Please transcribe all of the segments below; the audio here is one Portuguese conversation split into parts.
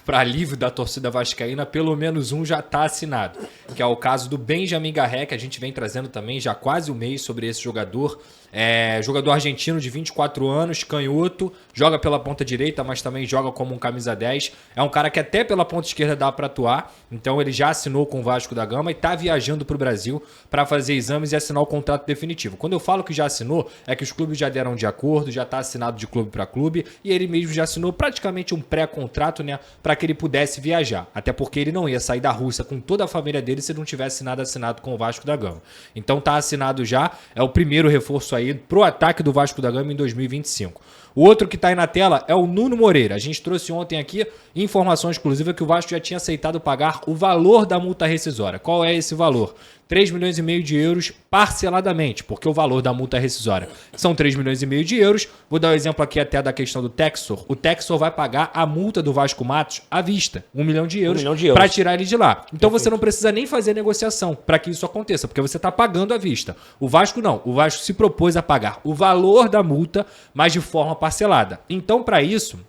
para alívio da torcida vascaína, pelo menos um já está assinado, que é o caso do Benjamin Garré, que a gente vem trazendo também já quase um mês sobre esse jogador. Jogador argentino de 24 anos, canhoto, joga pela ponta direita, mas também joga como um camisa 10. É um cara que até pela ponta esquerda dá para atuar, então ele já assinou com o Vasco da Gama e está viajando para o Brasil para fazer exames e assinar o contrato definitivo. Quando eu falo que já assinou, é que os clubes já deram de acordo, já está assinado de clube para clube e ele mesmo já assinou praticamente um pré-contrato, né, para que ele pudesse viajar. Até porque ele não ia sair da Rússia com toda a família dele se não tivesse nada assinado com o Vasco da Gama. Então tá assinado já, é o primeiro reforço aí pro ataque do Vasco da Gama em 2025. O outro que está aí na tela é o Nuno Moreira. A gente trouxe ontem aqui informação exclusiva que o Vasco já tinha aceitado pagar o valor da multa rescisória. Qual é esse valor? 3,5 milhões de euros parceladamente, porque o valor da multa rescisória são 3,5 milhões de euros. Vou dar um exemplo aqui até da questão do Textor. O Textor vai pagar a multa do Vasco Matos à vista, 1 milhão de euros, para tirar ele de lá. Então você não precisa nem fazer negociação para que isso aconteça, porque você está pagando à vista. O Vasco não. O Vasco se propôs a pagar o valor da multa, mas de forma parcelada. Então, para isso,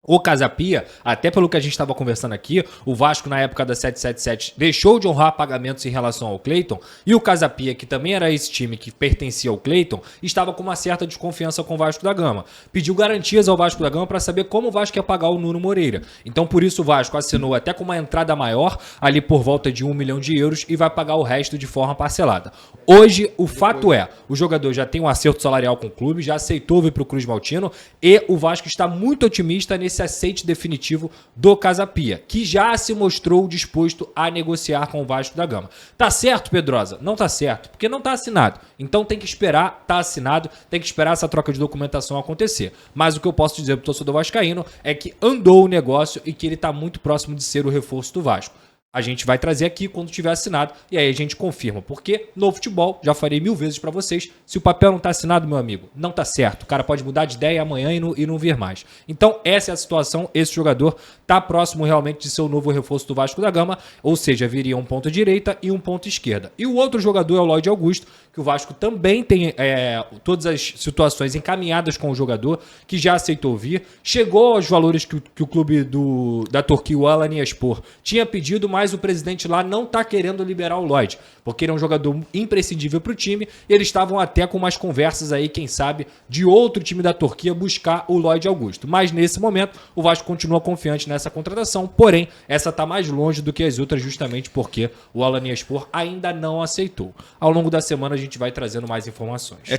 o Casapia, até pelo que a gente estava conversando aqui, o Vasco na época da 777 deixou de honrar pagamentos em relação ao Cleiton, e o Casapia, que também era esse time que pertencia ao Cleiton, estava com uma certa desconfiança com o Vasco da Gama. Pediu garantias ao Vasco da Gama para saber como o Vasco ia pagar o Nuno Moreira. Então por isso o Vasco assinou até com uma entrada maior, ali por volta de 1 milhão de euros, e vai pagar o resto de forma parcelada. Hoje, o fato é, o jogador já tem um acerto salarial com o clube, já aceitou vir para o Cruz Maltino, e o Vasco está muito otimista nesse aceite definitivo do Casapia, que já se mostrou disposto a negociar com o Vasco da Gama. Tá certo, Pedrosa? Não tá certo, porque não tá assinado. Então tem que esperar, tá assinado, tem que esperar essa troca de documentação acontecer. Mas o que eu posso dizer pro torcedor vascaíno é que andou o negócio e que ele tá muito próximo de ser o reforço do Vasco. A gente vai trazer aqui quando tiver assinado e aí a gente confirma. Porque no futebol, já falei 1000 vezes pra vocês, se o papel não tá assinado, meu amigo, não tá certo. O cara pode mudar de ideia amanhã e não vir mais. Então essa é a situação, esse jogador tá próximo realmente de ser o novo reforço do Vasco da Gama, ou seja, viria um ponto direita e um ponto esquerda. E o outro jogador é o Lloyd Augusto, que o Vasco também tem todas as situações encaminhadas com o jogador, que já aceitou vir, chegou aos valores que o clube da Turquia, o Alanyaspor, tinha pedido, mas o presidente lá não está querendo liberar o Lloyd, porque ele é um jogador imprescindível para o time, e eles estavam até com umas conversas aí, quem sabe, de outro time da Turquia buscar o Lloyd Augusto. Mas nesse momento, o Vasco continua confiante nessa contratação, porém, essa está mais longe do que as outras, justamente porque o Alanyaspor ainda não aceitou. Ao longo da semana a gente vai trazendo mais informações.